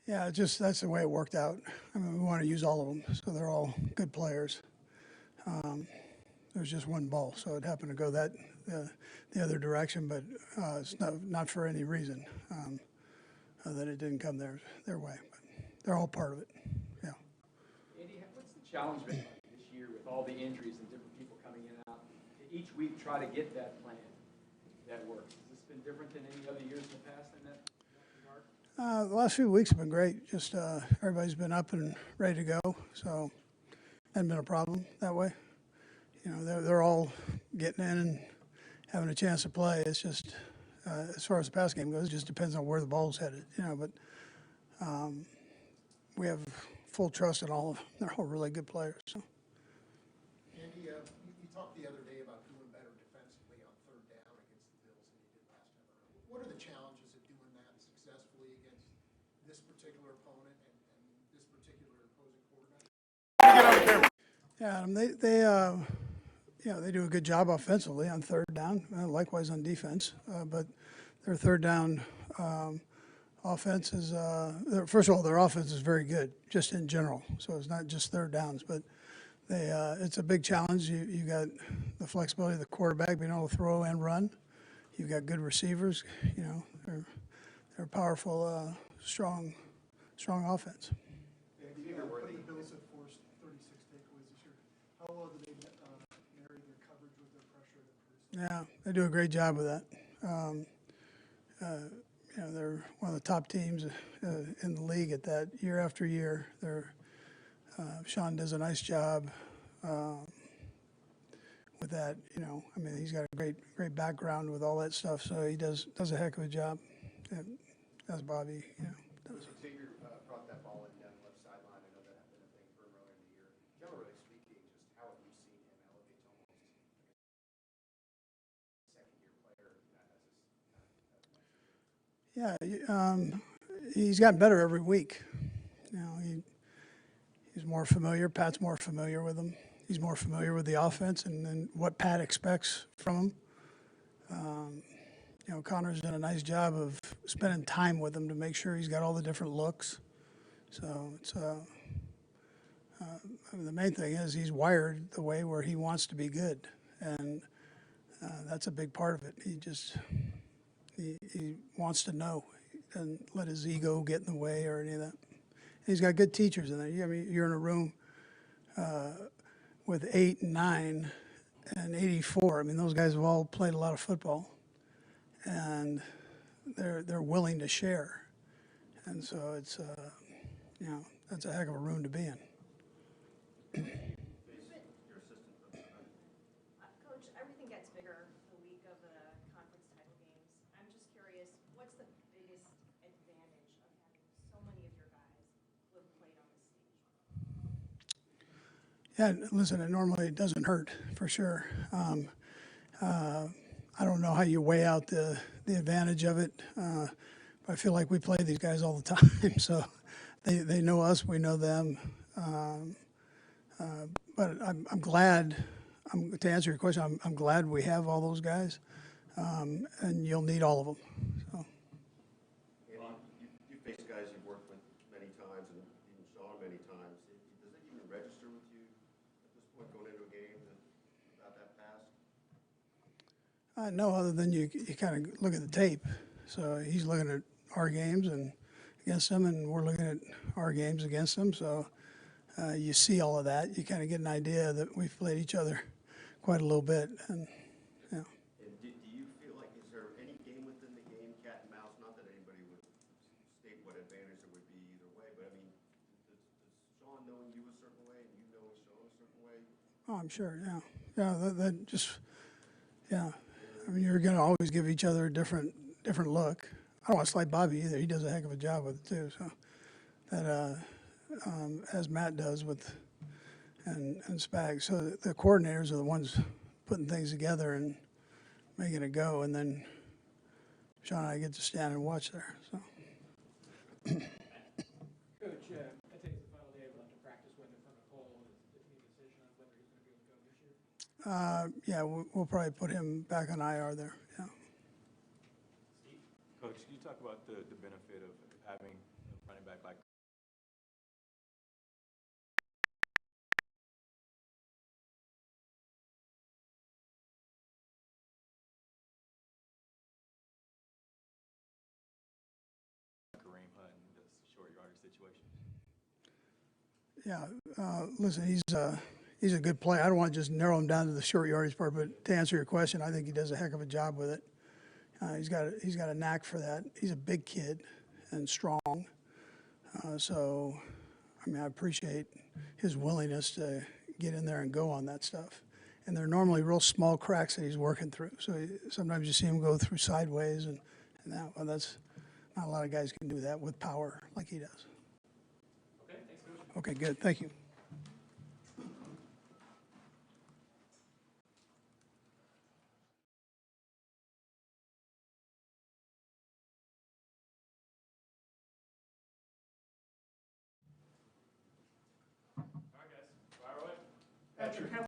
Yeah, just that's the way it worked out. I mean, we want to use all of them, so they're all good players. There was just one ball, so it happened to go the other direction, but it's not for any reason that it didn't come their way. But they're all part of it. Yeah. Andy, what's the challenge been like this year with all the injuries and different people coming in and out? To each week try to get that plan that works. Has this been different than any other years in the past in that regard? The last few weeks have been great. Just everybody's been up and ready to go, so hasn't been a problem that way. You know, they're all getting in and having a chance to play. It's just as far as the pass game goes, it just depends on where the ball's headed. You know, but we have full trust in all of them. They're all really good players. So. Andy, you talked the other day about doing better defensively on third down against the Bills than you did last time. What are the challenges of doing that successfully against this particular opponent and this particular opposing quarterback? Yeah, they do a good job offensively on third down, likewise on defense. But their third down offense is, first of all, their offense is very good, just in general. So it's not just third downs, but it's a big challenge. You got the flexibility of the quarterback being able to throw and run. You've got good receivers. You know, they're powerful, strong offense. The Bills have forced 36 takeaways this year. How well do they marry their coverage with their pressure to produce? Yeah, they do a great job with that. You know, they're one of the top teams in the league at that year after year. Sean does a nice job with that. You know, I mean, he's got a great background with all that stuff, so he does a heck of a job. As Bobby, you know, does. Xavier brought that ball in down the left sideline. I know that had been a thing for him earlier in the year. Generally speaking, just how have you seen him elevate to almost second-year player? He's gotten better every week. You know, he's more familiar. Pat's more familiar with him. He's more familiar with the offense and what Pat expects from him. You know, Connor's done a nice job of spending time with him to make sure he's got all the different looks. So it's I mean, the main thing is he's wired the way where he wants to be good, and that's a big part of it. He wants to know. He doesn't let his ego get in the way or any of that. He's got good teachers in there. I mean, you're in a room with 8 and 9 and 84. I mean, those guys have all played a lot of football, and they're willing to share. And so it's you know, that's a heck of a room to be in. Coach, everything gets bigger the week of the conference title games. I'm just curious, what's the biggest advantage of having so many of your guys who have played on this stage? Yeah, listen, it normally doesn't hurt, for sure. I don't know how you weigh out the advantage of it. I feel like we play these guys all the time, so they know us, we know them. But I'm glad, to answer your question, I'm glad we have all those guys, and you'll need all of them. So. Andy, you face guys you've worked with many times and even Sean many times. Does it even register with you at this point going into a game about that past? No, other than you kind of look at the tape. So he's looking at our games and against them, and we're looking at our games against them. So you see all of that. You kind of get an idea that we've played each other quite a little bit. And yeah. And do you feel like, is there any game within the game, cat and mouse, not that anybody would state what advantage there would be either way, but I mean, does Sean knowing you a certain way and you knowing Sean a certain way? Oh, I'm sure. Yeah. Yeah. That just. Yeah. I mean, you're going to always give each other a different look. I don't want to slight Bobby either. He does a heck of a job with it too. So that as Matt does with and Spags. So the coordinators are the ones putting things together and making it go, and then Sean and I get to stand and watch there. So. Coach, I take the final day of practice went in front of Cole. Is any decision on whether he's going to be able to go this year? Yeah, we'll probably put him back on IR there. Yeah. Coach, can you talk about the benefit of having running back like Kareem Hunt in the short yardage situation? Yeah, listen, he's a good player. I don't want to just narrow him down to the short yardage part, but to answer your question, I think he does a heck of a job with it. He's got a knack for that. He's a big kid and strong. So, I mean, I appreciate his willingness to get in there and go on that stuff. And they're normally real small cracks that he's working through. So sometimes you see him go through sideways, and that, well, that's not a lot of guys can do that with power like he does. Okay, thanks, Coach. Okay, good. Thank you. Patrick, how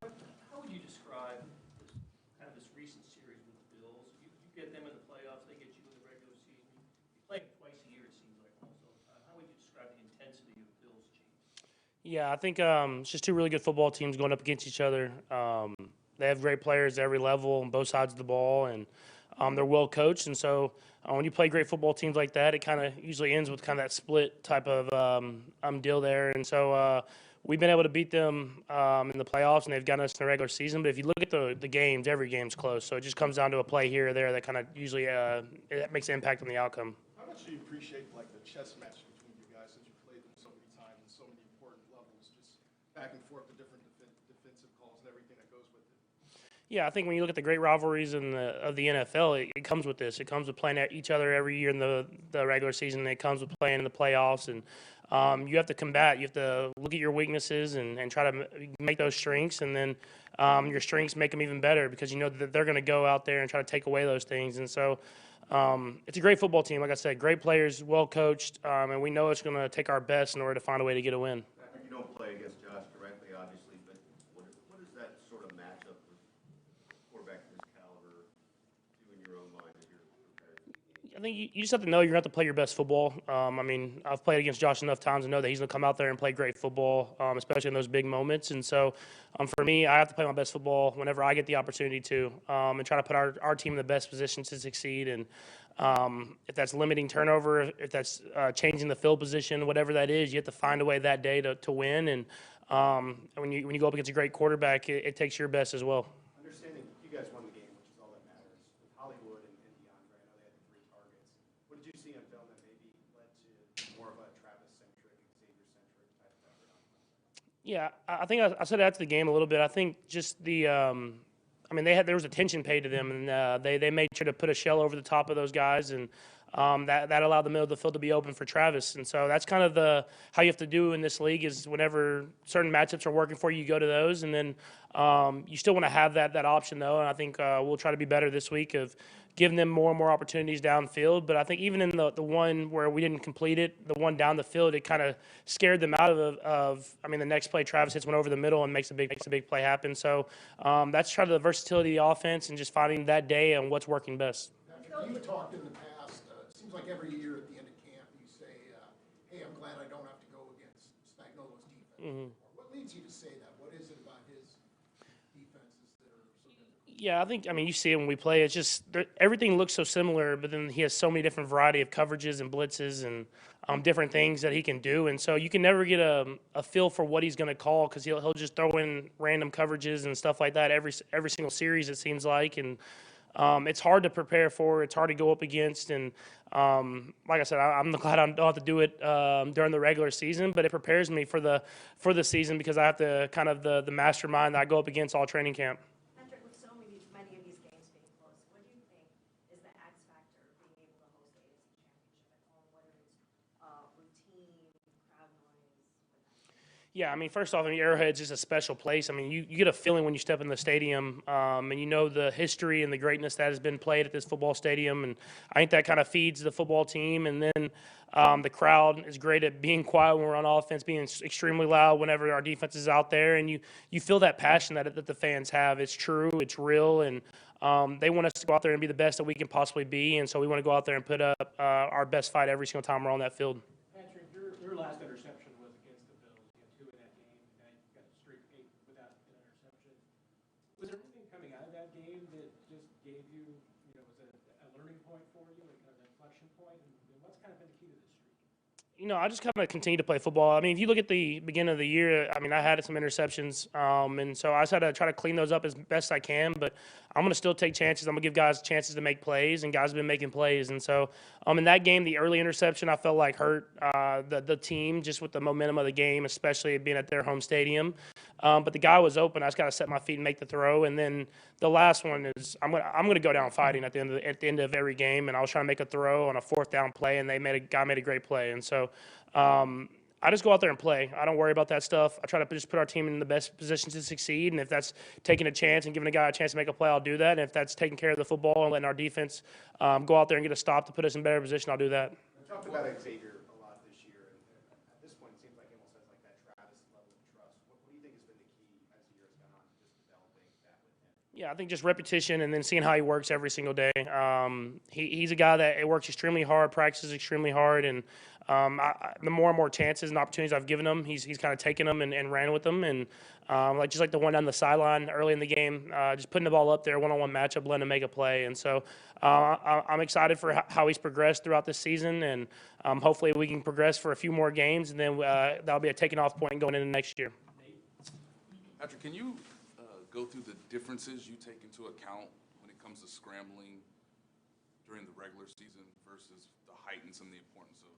would you describe this, kind of this recent series with the Bills? You get them in the playoffs, they get you in the regular season. You play them twice a year, it seems like, almost all the time. How would you describe the intensity of the Bills' team? Yeah, I think it's just two really good football teams going up against each other. They have great players at every level on both sides of the ball, and they're well coached. And so when you play great football teams like that, it kind of usually ends with kind of that split type of deal there. And so we've been able to beat them in the playoffs, and they've gotten us in the regular season. But if you look at the games, every game's close. So it just comes down to a play here or there that kind of usually it makes an impact on the outcome. How much do you appreciate like the chess match between you guys since you played them so many times and so many important levels, just back and forth the different defensive calls and everything that goes with it? Yeah, I think when you look at the great rivalries of the NFL, it comes with this. It comes with playing at each other every year in the regular season. It comes with playing in the playoffs, and you have to combat. You have to look at your weaknesses and try to make those strengths, and then your strengths make them even better because you know that they're going to go out there and try to take away those things. And so it's a great football team. Like I said, great players, well coached, and we know it's going to take our best in order to find a way to get a win. Patrick, you don't play against Josh directly, obviously, but what is that sort of matchup with a quarterback of his caliber do in your own mind as you're preparing? I think you just have to know you're going to have to play your best football. I mean, I've played against Josh enough times to know that he's going to come out there and play great football, especially in those big moments. And so for me, I have to play my best football whenever I get the opportunity to and try to put our team in the best position to succeed. And if that's limiting turnover, if that's changing the field position, whatever that is, you have to find a way that day to win. And when you go up against a great quarterback, it takes your best as well. Understanding you guys won the game, which is all that matters. With Hollywood and DeAndre, I know they had the 3 targets. What did you see in film that maybe led to more of a Travis-centric, Xavier-centric type of effort on? Yeah, I think I said that to the game a little bit. I think just I mean, there was attention paid to them, and they made sure to put a shell over the top of those guys, and that allowed the middle of the field to be open for Travis. And so that's kind of how you have to do in this league is whenever certain matchups are working for you, you go to those, and then you still want to have that option though. And I think we'll try to be better this week of giving them more and more opportunities downfield. But I think even in the one where we didn't complete it, the one down the field, it kind of scared them out of I mean, the next play, Travis hits one over the middle and makes a big play happen. So that's trying to the versatility of the offense and just finding that day and what's working best. Patrick, you've talked in the past, it seems like every year at the end of camp, you say, hey, I'm glad I don't have to go against Spagnuolo's defense. What leads you to say that? What is it about his defenses that are so different? Yeah, I mean, you see it when we play. It's just everything looks so similar, but then he has so many different variety of coverages and blitzes and different things that he can do. And so you can never get a feel for what he's going to call because he'll just throw in random coverages and stuff like that every single series, it seems like. And it's hard to prepare for. It's hard to go up against. And like I said, I'm glad I don't have to do it during the regular season, but it prepares me for the season because I have to kind of the mastermind that I go up against all training camp. Patrick, with so many of these games being close, what do you think is the X factor of being able to host the AFC Championship at home, whether it's routine, crowd noise? Yeah, I mean, first off, I mean, Arrowhead's just a special place. I mean, you get a feeling when you step in the stadium, and you know the history and the greatness that has been played at this football stadium, and I think that kind of feeds the football team. And then the crowd is great at being quiet when we're on offense, being extremely loud whenever our defense is out there, and you feel that passion that the fans have. It's true, it's real, and they want us to go out there and be the best that we can possibly be, and so we want to go out there and put up our best fight every single time we're on that field. Patrick, last interception was against the Bills. You had 2 in that game, and now you've got a streak 8 without an interception. Was there anything coming out of that game that just gave you, was a learning point for you, and kind of an inflection point? And what's kind of been the key to this streak? I just kind of continue to play football. I mean, if you look at the beginning of the year, I mean, I had some interceptions, and so I just had to try to clean those up as best I can. But I'm going to still take chances. I'm going to give guys chances to make plays, and guys have been making plays. And so, in that game, the early interception I felt like hurt the team just with the momentum of the game, especially being at their home stadium. But the guy was open. I just got to set my feet and make the throw. And then the last one is I'm gonna go down fighting at the end of every game. And I was trying to make a throw on a 4th down play, and a guy made a great play. And so I just go out there and play. I don't worry about that stuff. I try to just put our team in the best position to succeed. And if that's taking a chance and giving a guy a chance to make a play, I'll do that. And if that's taking care of the football and letting our defense go out there and get a stop to put us in a better position, I'll do that. We talked about Xavier a lot this year, and at this point, it seems like he almost has like that Travis level of trust. What do you think has been the key as the years gone on, just developing that with him? Yeah, I think just repetition and then seeing how he works every single day. He's a guy that works extremely hard, practices extremely hard, and the more and more chances and opportunities I've given him, he's kind of taken them and ran with them. And just like the one down the sideline early in the game, just putting the ball up there, one-on-one matchup, letting him make a play. And so I'm excited for how he's progressed throughout this season, and hopefully we can progress for a few more games, and then that'll be a taking off point going into next year. Patrick, can you go through the differences you take into account when it comes to scrambling during the regular season versus the heightens and the importance of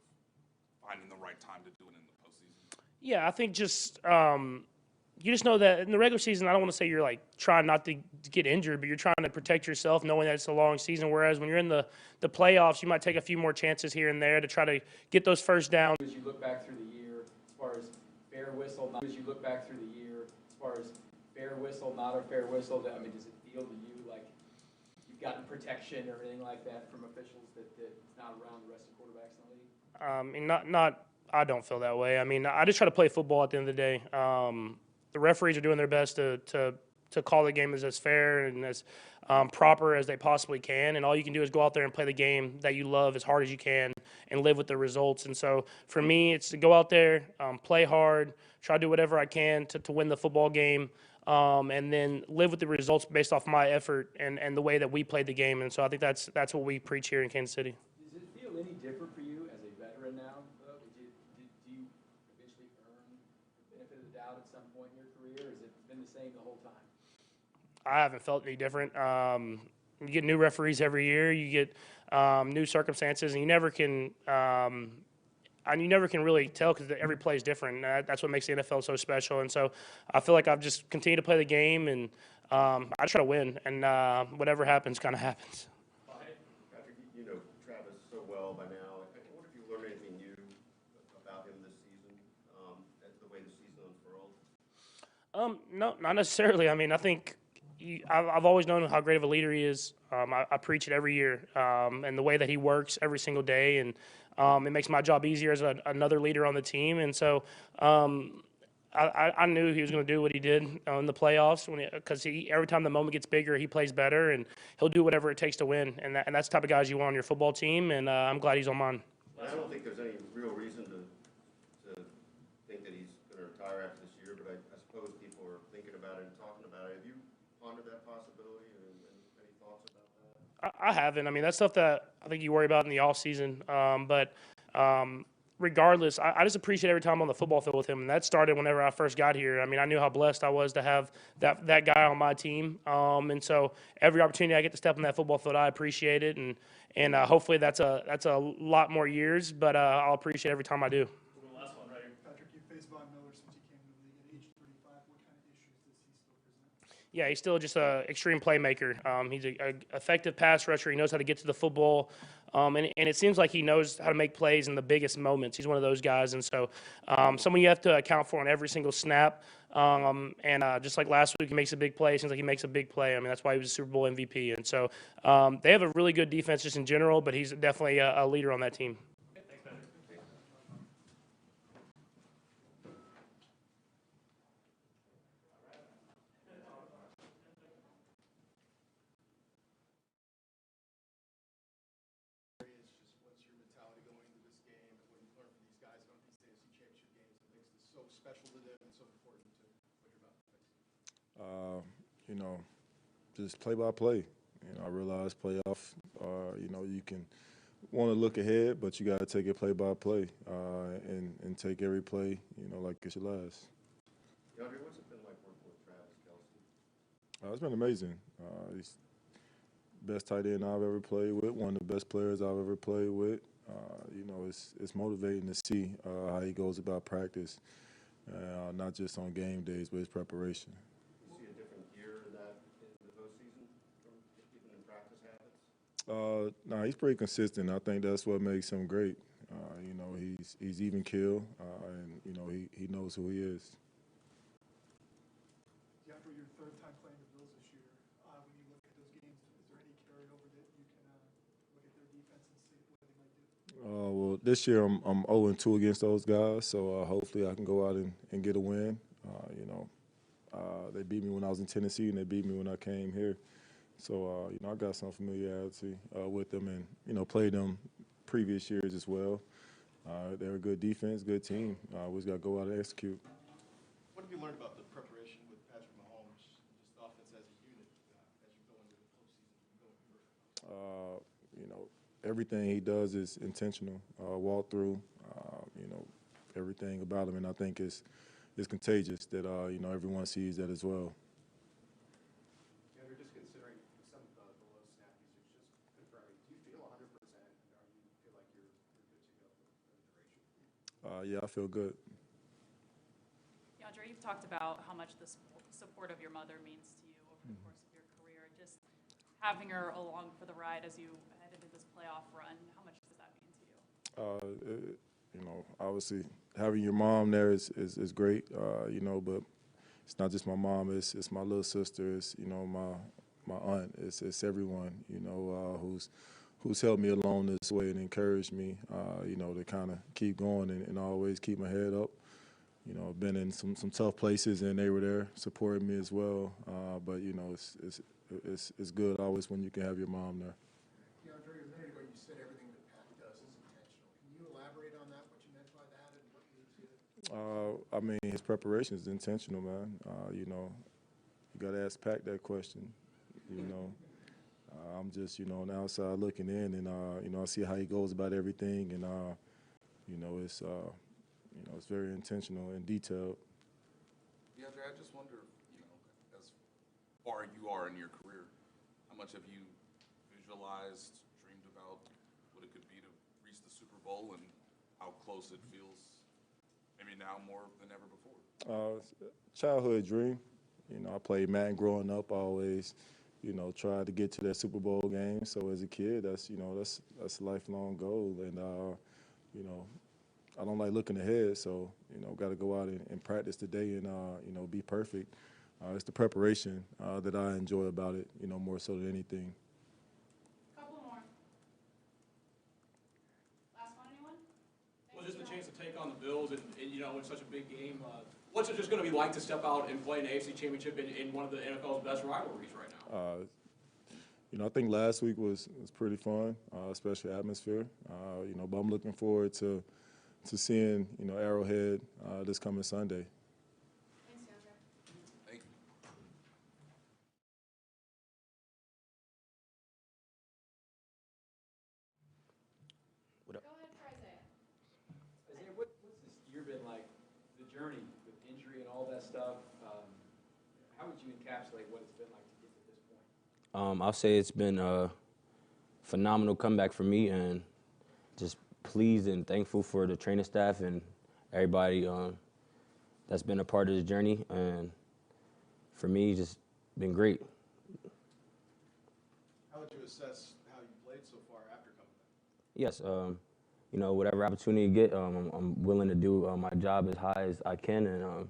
finding the right time to do it in the postseason? Yeah, I think just you just know that in the regular season, I don't want to say you're like trying not to get injured, but you're trying to protect yourself, knowing that it's a long season. Whereas when you're in the playoffs, you might take a few more chances here and there to try to get those first downs. As you look back through the year, as far as fair whistle, not as you look back through the year, as far as fair whistle, not a fair whistle, I mean, does it feel to you like you've gotten protection or anything like that from officials that's not around the rest of quarterbacks in the league? And I don't feel that way. I mean, I just try to play football at the end of the day. The referees are doing their best to call the game as fair and as proper as they possibly can. And all you can do is go out there and play the game that you love as hard as you can and live with the results. And so for me, it's to go out there, play hard, try to do whatever I can to win the football game, and then live with the results based off my effort and the way that we played the game. And so I think that's what we preach here in Kansas City. Does it feel any different for you as a veteran now? Do you eventually earn the benefit of the doubt at some point in your career, or has it been the same the whole time? I haven't felt any different. You get new referees every year. You get new circumstances, and you never can really tell because every play is different. That's what makes the NFL so special. And so I feel like I've just continued to play the game, and I try to win, and whatever happens kind of happens. Patrick, you know Travis so well by now. I wonder if you learned anything new about him this season, as the way the season unfurled? No, not necessarily. I mean, I think I've always known how great of a leader he is. I preach it every year, and the way that he works every single day, and it makes my job easier as another leader on the team. And so I knew he was going to do what he did in the playoffs because every time the moment gets bigger, he plays better, and he'll do whatever it takes to win. And that's the type of guys you want on your football team, and I'm glad he's on mine. I don't think there's any real reason to think that he's going to retire after this year, but I suppose people are thinking about it and talking about it. Have you pondered that possibility and any thoughts about that? I haven't. I mean, that's stuff that I think you worry about in the off season. But regardless, I just appreciate every time I'm on the football field with him. And that started whenever I first got here. I mean, I knew how blessed I was to have that guy on my team. And so every opportunity I get to step on that football field, I appreciate it. And hopefully that's a lot more years, but I'll appreciate every time I do. Last one right here. Patrick, you faced Von Miller since you came to the league at age 35. What kind of issues does he still present? Yeah, he's still just an extreme playmaker. He's an effective pass rusher. He knows how to get to the football. And it seems like he knows how to make plays in the biggest moments. He's one of those guys. And so someone you have to account for on every single snap. And just like last week, he makes a big play. It seems like he makes a big play. I mean, that's why he was a Super Bowl MVP. And so they have a really good defense just in general, but he's definitely a leader on that team. What's your mentality going into this game, and what do you learn from these guys on these days? You special to them and so important to what you're about to face? You know, just play by play. You know, I realize playoff, you know, you can want to look ahead, but you got to take it play by play and take every play, you know, like it's your last. DeAndre, what's it been like working with Travis Kelce? It's been amazing. He's best tight end I've ever played with, one of the best players I've ever played with. You know, it's motivating to see how he goes about practice, not just on game days, but his preparation. You see a different gear in that in the postseason from even in practice habits? No, he's pretty consistent. I think that's what makes him great. You know, he's even keel, and you know he knows who he is. After your third time playing the Bills this year, when you look at those games, is there any carryover that you can look at their defense and see what they might do? Well, this year I'm 0-2 against those guys, so hopefully I can go out and get a win. You know, they beat me when I was in Tennessee, and they beat me when I came here. So, you know, I got some familiarity with them and, you know, played them previous years as well. They're a good defense, good team. We just got to go out and execute. What have you learned about the preparation with Patrick Mahomes, just the offense as a unit, as you go into the postseason? You know, everything he does is intentional. Walk through, you know, everything about him, and I think it's contagious that you know everyone sees that as well. You're just considering some of the low snap usage, just confirming, do you feel 100%, or do you feel like you're good to go for the duration? Yeah, I feel good. DeAndre, you've talked about how much the support of your mother means to you over the course of your career. Just having her along for the ride as you head into this playoff run, how much does that mean to you? You know, obviously having your mom there is great, you know, but it's not just my mom, it's my little sister, it's, you know, my aunt, it's everyone, you know, who's helped me along this way and encouraged me, you know, to kind of keep going and always keep my head up. You know, I've been in some tough places and they were there supporting me as well, but, you know, it's good always when you can have your mom there. DeAndre, a minute ago you said everything that Pat does is intentional. Can you elaborate on that, what you meant by that, and what moves you? I mean, his preparation is intentional, man. You know, you got to ask Pac that question. You know, I'm just, you know, on the outside looking in, and you know, I see how he goes about everything, and you know, it's very intentional and detailed. DeAndre, I just wonder, you know, as far you are in your career, how much have you visualized, dreamed about what it could be to reach the Super Bowl and how close it feels, maybe now more than ever before? Childhood dream. You know, I played Madden growing up. I always, you know, tried to get to that Super Bowl game. So as a kid, that's a lifelong goal. And you know, I don't like looking ahead. So you know, got to go out and practice today and you know, be perfect. It's the preparation that I enjoy about it. You know, more so than anything. Couple more. Last one, anyone? Well, just a chance to take on the Bills and you know, in such a big game. What's it just going to be like to step out and play an AFC Championship in one of the NFL's best rivalries right now? You know, I think last week was pretty fun, especially atmosphere. You know, but I'm looking forward to seeing, you know, Arrowhead this coming Sunday. Thanks, DeAndre. Thank you. Go ahead for Isaiah. Isaiah, what's this year been like, the journey with injury and all that stuff? How would you encapsulate what it's been like to get to this point? I'll say it's been a phenomenal comeback for me, and just pleased and thankful for the training staff and everybody that's been a part of this journey. And for me, just been great. How would you assess how you played so far after coming back? Yes, you know, whatever opportunity you get, I'm willing to do my job as high as I can, and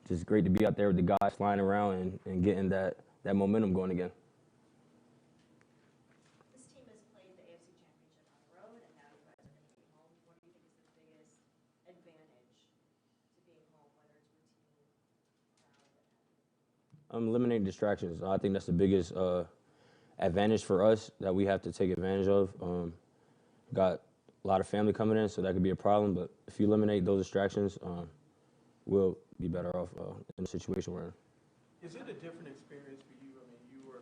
just great to be out there with the guys flying around and getting that momentum going again. This team has played the AFC Championship on the road, and now you guys are going to be home. What do you think is the biggest advantage to being home, whether it's routine, crowd, what have you? Eliminating distractions. I think that's the biggest advantage for us that we have to take advantage of. Got a lot of family coming in, so that could be a problem. But if you eliminate those distractions, we'll be better off in the situation we're in. Is it a different experience for you? I mean, you were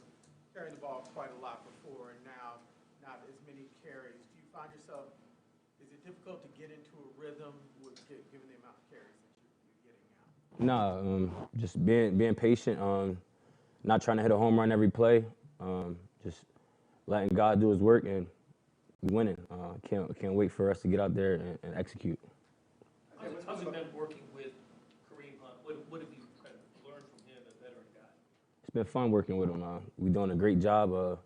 carrying the ball quite a lot before, and now not as many carries. Do you find yourself, is it difficult to get into a rhythm with given the amount of carries that you're getting now? Nah, just being patient, not trying to hit a home run every play, just letting God do his work and winning. Can't wait for us to get out there and execute. How's it been working with Kareem Hunt? What have you kind of learned from him, a veteran guy? It's been fun working with him. We're doing a great job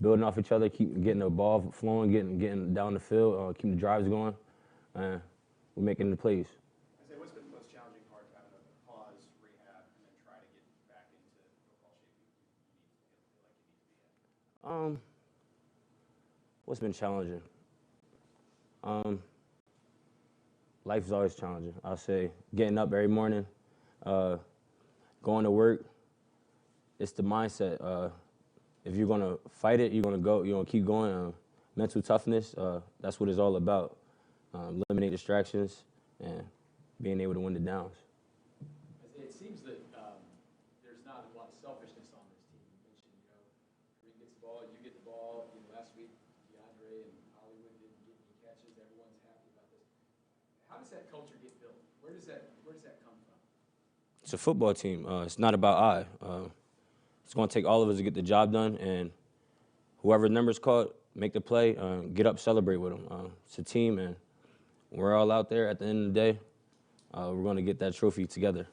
building off each other, keep getting the ball flowing, getting down the field, keeping the drives going, and we're making the plays. I say, what's been the most challenging part of having to pause, rehab, and then try to get back into football shape you feel like you need to be in? What's been challenging? Life is always challenging. I'll say getting up every morning, going to work. It's the mindset. If you're gonna fight it, you're gonna keep going. Mental toughness. That's what it's all about. Eliminate distractions and being able to win the downs. It seems that there's not a lot of selfishness on this team. You mentioned, Kareem gets the ball, you get the ball. Last week, DeAndre and Hollywood didn't get any catches. Everyone's happy about this. How does that culture get built? Where does that come from? It's a football team. It's not about I. It's going to take all of us to get the job done, and whoever number's caught, make the play, get up, celebrate with them. It's a team, and we're all out there. At the end of the day, we're going to get that trophy together.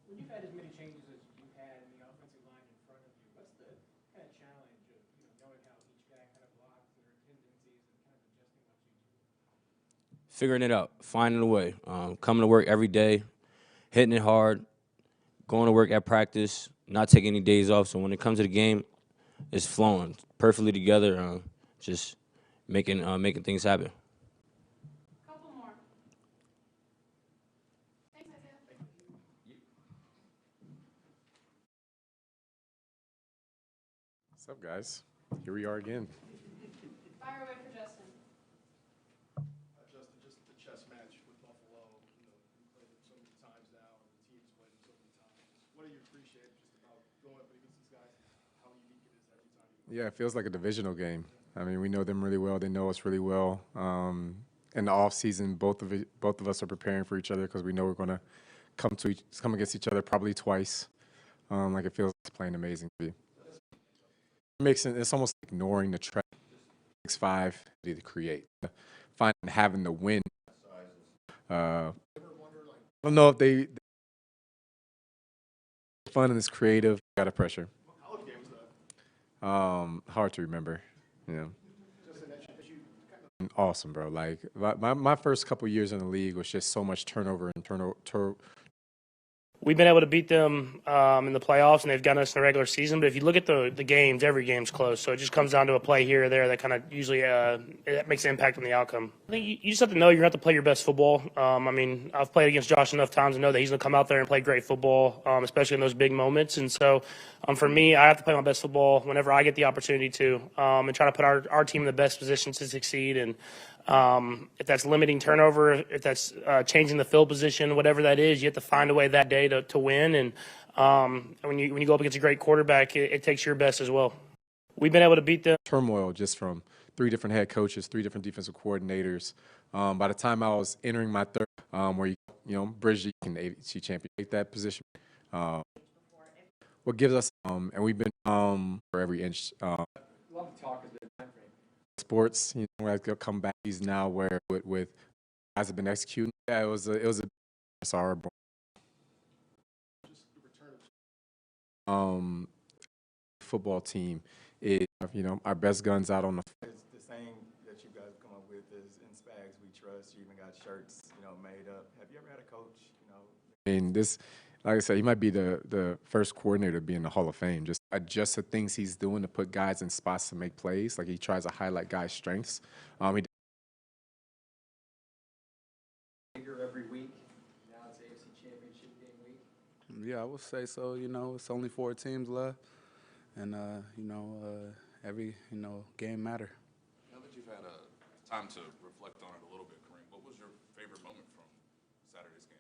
When you've had as many changes as you've had in the offensive line in front of you, what's the kind of challenge of knowing how each guy kind of blocks their tendencies and kind of adjusting what you do? Figuring it out, finding a way, coming to work every day, hitting it hard, going to work at practice, not taking any days off. So when it comes to the game, it's flowing perfectly together, just making things happen. Couple more. Thanks, Isaiah. What's up, guys? Here we are again. Fire away for Justin. Justin, just the chess match with Buffalo, you played it so many times now, and the team's played it so many times. What do you appreciate just about going up against these guys, how unique it is every time you Yeah, it feels like a divisional game. I mean, we know them really well. They know us really well. In the off season, both of us are preparing for each other because we know we're going to come against each other probably twice. Like it feels like it's playing amazing. It's almost ignoring the track. 6'5", to create, having the win. I don't know if they fun and it's creative. Got a pressure. Hard to remember. Yeah. Awesome, bro. Like my first couple years in the league was just so much turnover and turnover. We've been able to beat them in the playoffs, and they've gotten us in the regular season. But if you look at the games, every game's close. So it just comes down to a play here or there that kind of usually it makes an impact on the outcome. I think you just have to know you're going to have to play your best football. I mean, I've played against Josh enough times to know that he's going to come out there and play great football, especially in those big moments. And so for me, I have to play my best football whenever I get the opportunity to, and try to put our team in the best position to succeed. And if that's limiting turnover, if that's changing the field position, whatever that is, you have to find a way that day to win. And when you go up against a great quarterback, it takes your best as well. We've been able to beat them. Turmoil just from 3 different head coaches, 3 different defensive coordinators. By the time I was entering my third, where bridge the AFC championship, that position. What gives us, and we've been for every inch. A lot of talk has been time frame. Sports, where I could come back. He's now where with guys have been executing. Yeah, it was a sorrow. Football team is our best guns out on the. It's the same that you guys come up with is in Spags We Trust. You even got shirts made up. Have you ever had a coach And this, like I said, he might be the first coordinator to be in the Hall of Fame. Just adjust the things he's doing to put guys in spots to make plays. Like he tries to highlight guys' strengths. Bigger every week. Now it's AFC Championship game week. Yeah, I would say so. It's only 4 teams left, and every game matter. Now that you've had time to reflect on it a little bit, Kareem, what was your favorite moment from Saturday's game?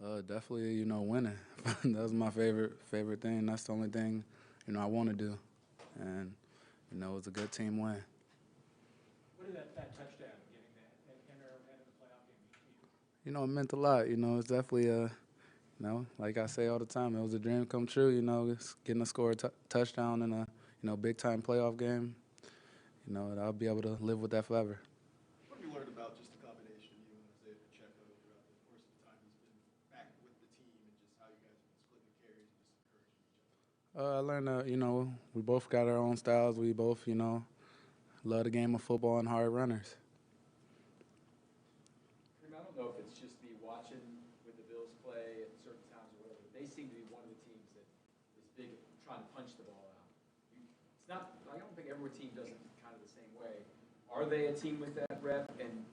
Definitely, you know, winning. That's my favorite thing. That's the only thing, you know, I want to do. And, you know, it was a good team win. What did that touchdown, getting that, and enter ahead of the playoff game mean to you? You know, it meant a lot. You know, it's definitely you know, like I say all the time, it was a dream come true. You know, it's getting to score a touchdown in a, you know, big time playoff game. You know, and I'll be able to live with that forever. What have you learned about just the combination of you and Isaiah Pacheco throughout the course of the time he's been back with the team, and just how you guys have been splitting the carries and just encouraging each other? I learned that, you know, we both got our own styles. We both, you know, love the game of football and hard runners. Kareem, I don't know if it's just me watching when the Bills play at certain times or whatever. They seem to be one of the teams that is big at trying to punch the ball out. It's not. I don't think every team does it kind of the same way. Are they a team with that rep? And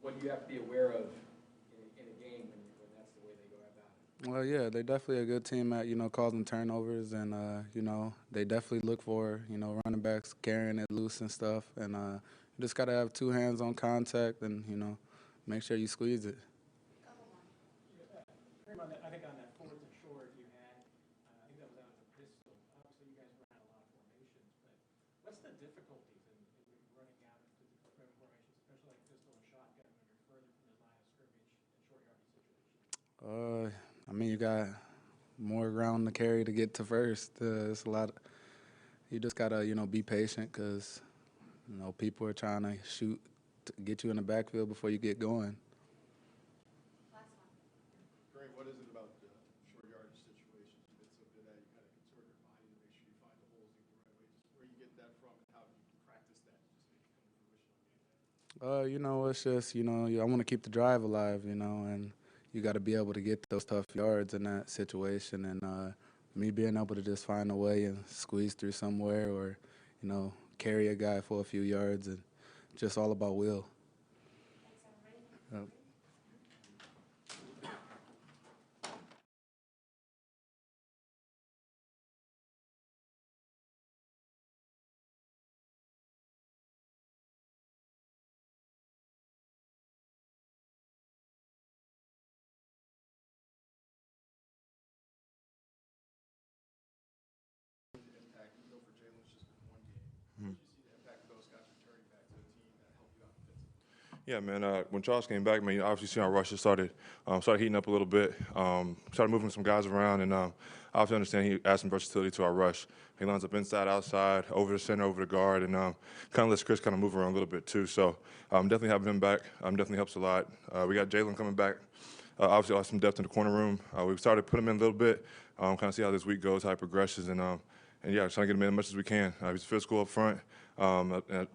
what do you have to be aware of in a game when that's the way they go about it? Well, yeah, they're definitely a good team at, you know, causing turnovers. And, you know, they definitely look for, you know, running backs carrying it loose and stuff. And you just got to have two hands on contact and, you know, make sure you squeeze it. Kareem, I think on that fourth and short you had, I think that was out of the pistol. Obviously, you guys ran a lot of formations, but what's the difficulties in running out of the different formations, especially like pistol and shotgun when you're further from the line of scrimmage and short yardage situations? I mean, you got more ground to carry to get to first. It's a lot. You just got to, you know, be patient because, you know, people are trying to shoot to get you in the backfield before you get going. Kareem, what is it about the short yardage situations you've been so good at? You kind of contort your body to make sure you find the holes the right way. Just where you get that from and how you practice that to just make it come to fruition on game day? You know, it's just, you know, I want to keep the drive alive, you know, and you got to be able to get those tough yards in that situation. And me being able to just find a way and squeeze through somewhere or, you know, carry a guy for a few yards and just all about will. Yep. Impact, you know, for Jalen, it's just been one game. What did you see the impact of those guys returning back to a team that helped you out defensively? Yeah, man. When Charles came back, man, you obviously see our rushes started heating up a little bit. Started moving some guys around, and obviously understand he adds some versatility to our rush. He lines up inside, outside, over the center, over the guard, and kind of lets Chris kind of move around a little bit too. So definitely having him back definitely helps a lot. We got Jalen coming back. Obviously, lost some depth in the corner room. We started putting him in a little bit, kind of see how this week goes, how it progresses, and yeah, trying to get him in as much as we can. He's physical up front. I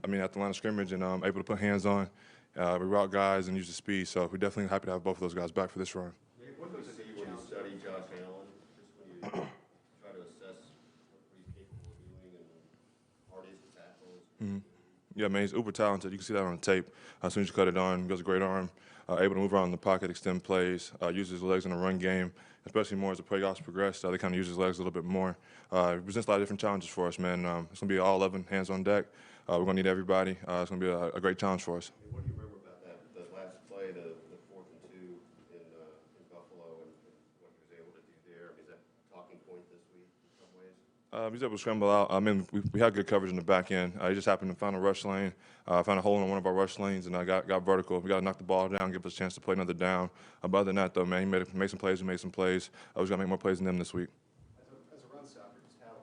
mean, at the line of scrimmage, and able to put hands on. We route guys and use the speed, so we're definitely happy to have both of those guys back for this run. What do you see when you study Josh Allen, just when you try to assess what he's capable of doing and hardest tackles? Mm-hmm. Yeah, man, he's uber talented. You can see that on the tape. As soon as you cut it on, he has a great arm, able to move around in the pocket, extend plays, use his legs in the run game, especially more as the playoffs progress. They kind of use his legs a little bit more. It presents a lot of different challenges for us, man. It's going to be all 11 hands on deck. We're going to need everybody. It's going to be a great challenge for us. What do you remember about that last play, the 4th and 2 in Buffalo, and what he was able to do there? I mean, is that a talking point this week in some ways? He was able to scramble out. I mean, we had good coverage in the back end. He just happened to find a rush lane, found a hole in one of our rush lanes, and got vertical. We got to knock the ball down, give us a chance to play another down. Other than that, though, man, he made some plays. We made some plays. We got to make more plays than them this week. As a run stopper, just how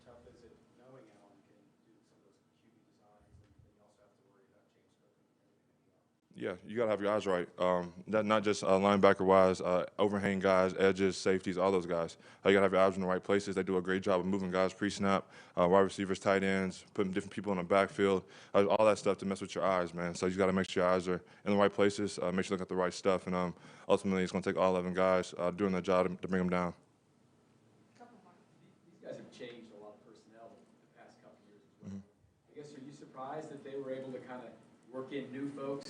tough is it knowing Allen can do some of those QB designs, and then you also have to worry about James Cook and everything? Yeah, you got to have your eyes right. Not just linebacker-wise, overhang guys, edges, safeties, all those guys. You got to have your eyes in the right places. They do a great job of moving guys pre-snap, wide receivers, tight ends, putting different people in the backfield, all that stuff to mess with your eyes, man. So you got to make sure your eyes are in the right places, make sure you look at the right stuff, and ultimately it's going to take all 11 guys doing their job to bring them down. These guys have changed a lot of personnel the past couple of years as well. I guess, are you surprised that they were able to kind of work in new folks